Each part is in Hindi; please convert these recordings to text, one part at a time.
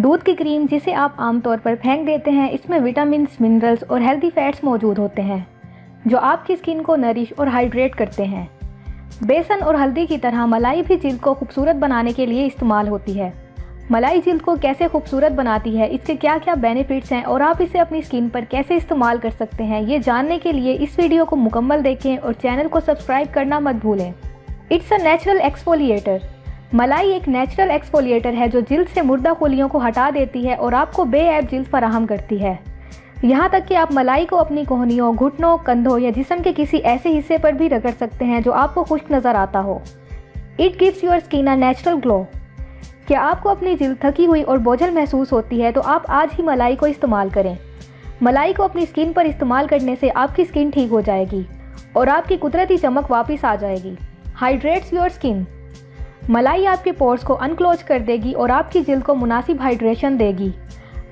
दूध की क्रीम जिसे आप आमतौर पर फेंक देते हैं, इसमें विटामिन, मिनरल्स और हेल्दी फैट्स मौजूद होते हैं जो आपकी स्किन को नरिश और हाइड्रेट करते हैं। बेसन और हल्दी की तरह मलाई भी जिल्द को खूबसूरत बनाने के लिए इस्तेमाल होती है। मलाई जिल्द को कैसे खूबसूरत बनाती है, इसके क्या क्या बेनिफिट्स हैं और आप इसे अपनी स्किन पर कैसे इस्तेमाल कर सकते हैं, ये जानने के लिए इस वीडियो को मुकम्मल देखें और चैनल को सब्सक्राइब करना मत भूलें। It's a natural exfoliator. मलाई एक नेचुरल एक्सफोलिएटर है जो जिल्द से मुर्दा खोलियों को हटा देती है और आपको बेऐब जिल्द फराहम करती है। यहाँ तक कि आप मलाई को अपनी कोहनियों, घुटनों, कंधों या जिस्म के किसी ऐसे हिस्से पर भी रगड़ सकते हैं जो आपको खुश्क नज़र आता हो। It gives your skin a natural glow. क्या आपको अपनी जिल्द थकी हुई और बोझल महसूस होती है तो आप आज ही मलाई को इस्तेमाल करें। मलाई को अपनी स्किन पर इस्तेमाल करने से आपकी स्किन ठीक हो जाएगी और आपकी कुदरती चमक वापस आ जाएगी। Hydrates your skin. मलाई आपके पोर्स को अनक्लोज कर देगी और आपकी जिल्द को मुनासिब हाइड्रेशन देगी।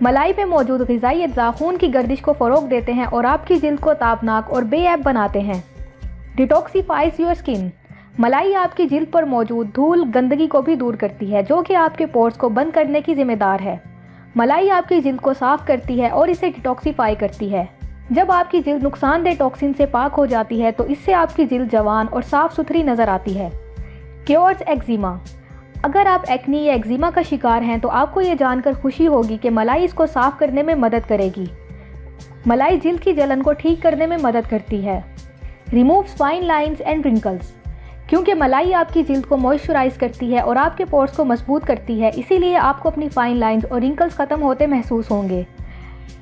मलाई में मौजूद ग़िज़ाई अज्जा खून की गर्दिश को फ़रोग़ देते हैं और आपकी जिल्द को तापनाक और बेऐब बनाते हैं। Detoxifies your skin. मलाई आपकी जिल्द पर मौजूद धूल, गंदगी को भी दूर करती है जो कि आपके पोर्स को बंद करने की जिम्मेदार है। मलाई आपकी जिल्द को साफ़ करती है और इसे डिटॉक्सिफाई करती है। जब आपकी जिल्द नुकसानदेह टॉक्सिन से पाक हो जाती है तो इससे आपकी जिल्द जवान और साफ़ सुथरी नज़र आती है। Cures eczema. अगर आप एक्नी या एक्जिमा का शिकार हैं तो आपको ये जानकर खुशी होगी कि मलाई इसको साफ़ करने में मदद करेगी। मलाई जिल्द की जलन को ठीक करने में मदद करती है। Removes fine lines and wrinkles. क्योंकि मलाई आपकी जिल्द को मॉइस्चराइज करती है और आपके पोर्स को मजबूत करती है, इसीलिए आपको अपनी फाइन लाइंस और रिंकल्स ख़त्म होते महसूस होंगे।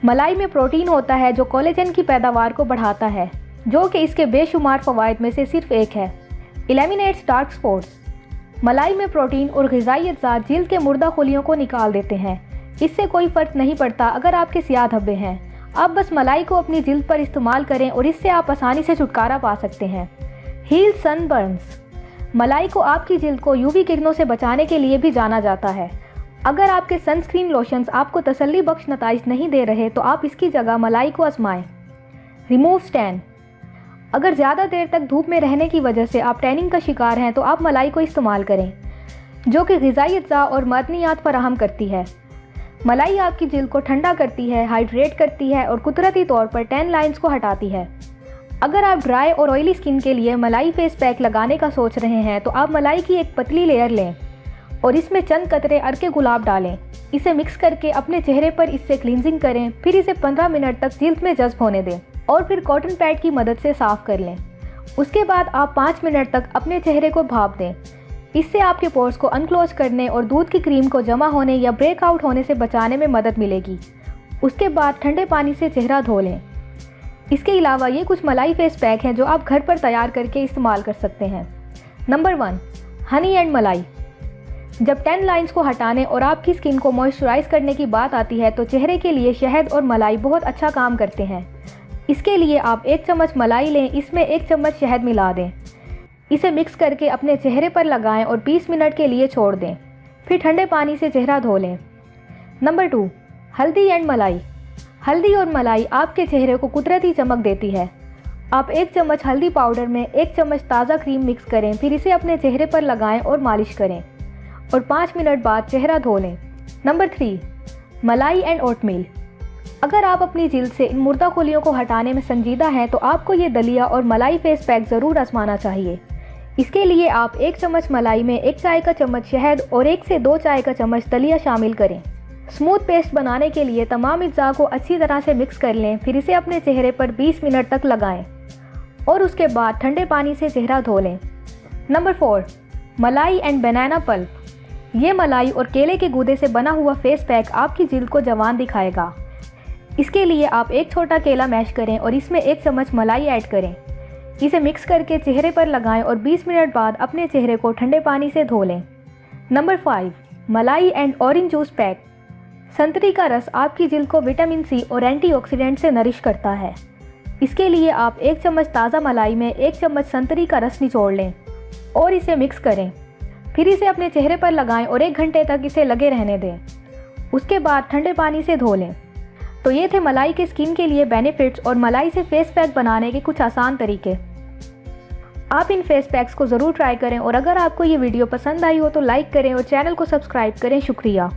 मलाई में प्रोटीन होता है जो कोलेजन की पैदावार को बढ़ाता है, जो कि इसके बेशुमार फ़वाइद में से सिर्फ एक है। Eliminates dark spots. मलाई में प्रोटीन और ग़िज़ाई अज्जा जिल्द के मुर्दा खोलियों को निकाल देते हैं। इससे कोई फ़र्क नहीं पड़ता अगर आपके सियाह धब्बे हैं, आप बस मलाई को अपनी जिल्द पर इस्तेमाल करें और इससे आप आसानी से छुटकारा पा सकते हैं। Heal sunburns. मलाई को आपकी जिल्द को यूवी किरणों से बचाने के लिए भी जाना जाता है। अगर आपके सनस्क्रीन लोशंस आपको तसल्ली बख्श नताइज नहीं दे रहे तो आप इसकी जगह मलाई को आजमाएं। Remove tan. अगर ज़्यादा देर तक धूप में रहने की वजह से आप टैनिंग का शिकार हैं तो आप मलाई को इस्तेमाल करें, जो कि ग़िज़ाई अज्जा और मदनियात फराहम करती है। मलाई आपकी जिल्द को ठंडा करती है, हाइड्रेट करती है और कुदरती तौर पर टैन लाइंस को हटाती है। अगर आप ड्राई और ऑयली स्किन के लिए मलाई फेस पैक लगाने का सोच रहे हैं तो आप मलाई की एक पतली लेयर लें और इसमें चंद कतरे अर्के गुलाब डालें। इसे मिक्स करके अपने चेहरे पर इससे क्लींजिंग करें, फिर इसे 15 मिनट तक जिल्द में जज्ब होने दें और फिर कॉटन पैड की मदद से साफ़ कर लें। उसके बाद आप 5 मिनट तक अपने चेहरे को भाप दें। इससे आपके पोर्स को अनक्लोज करने और दूध की क्रीम को जमा होने या ब्रेकआउट होने से बचाने में मदद मिलेगी। उसके बाद ठंडे पानी से चेहरा धो लें। इसके अलावा ये कुछ मलाई फेस पैक हैं जो आप घर पर तैयार करके इस्तेमाल कर सकते हैं। नंबर 1, हनी एंड मलाई। जब टैन लाइंस को हटाने और आपकी स्किन को मॉइस्चराइज करने की बात आती है तो चेहरे के लिए शहद और मलाई बहुत अच्छा काम करते हैं। इसके लिए आप 1 चम्मच मलाई लें, इसमें 1 चम्मच शहद मिला दें। इसे मिक्स करके अपने चेहरे पर लगाएं और 20 मिनट के लिए छोड़ दें, फिर ठंडे पानी से चेहरा धो लें। नंबर 2, हल्दी एंड मलाई। हल्दी और मलाई आपके चेहरे को कुदरती चमक देती है। आप 1 चम्मच हल्दी पाउडर में 1 चम्मच ताज़ा क्रीम मिक्स करें, फिर इसे अपने चेहरे पर लगाएं और मालिश करें और 5 मिनट बाद चेहरा धो लें। नंबर 3, मलाई एंड ओटमील। अगर आप अपनी जिल्द से इन मुर्दा खोलियों को हटाने में संजीदा हैं तो आपको ये दलिया और मलाई फेस पैक ज़रूर आजमाना चाहिए। इसके लिए आप 1 चम्मच मलाई में 1 चाय का चम्मच शहद और 1 से 2 चाय का चम्मच दलिया शामिल करें। स्मूथ पेस्ट बनाने के लिए तमाम अज्जा को अच्छी तरह से मिक्स कर लें, फिर इसे अपने चेहरे पर 20 मिनट तक लगाएं और उसके बाद ठंडे पानी से चेहरा धो लें। नंबर 4, मलाई एंड बनाना पल्प। ये मलाई और केले के गूदे से बना हुआ फेस पैक आपकी जिल्द को जवान दिखाएगा। इसके लिए आप 1 छोटा केला मैश करें और इसमें 1 चम्मच मलाई ऐड करें। इसे मिक्स करके चेहरे पर लगाएं और 20 मिनट बाद अपने चेहरे को ठंडे पानी से धो लें। नंबर 5, मलाई एंड ऑरेंज जूस पैक। संतरी का रस आपकी जिल्द को विटामिन सी और एंटीऑक्सीडेंट से नरिश करता है। इसके लिए आप 1 चम्मच ताज़ा मलाई में 1 चम्मच संतरी का रस निचोड़ लें और इसे मिक्स करें, फिर इसे अपने चेहरे पर लगाएं और 1 घंटे तक इसे लगे रहने दें। उसके बाद ठंडे पानी से धो लें। तो ये थे मलाई के स्किन के लिए बेनिफिट्स और मलाई से फेस पैक बनाने के कुछ आसान तरीके। आप इन फेस पैक्स को ज़रूर ट्राई करें और अगर आपको ये वीडियो पसंद आई हो तो लाइक करें और चैनल को सब्सक्राइब करें। शुक्रिया।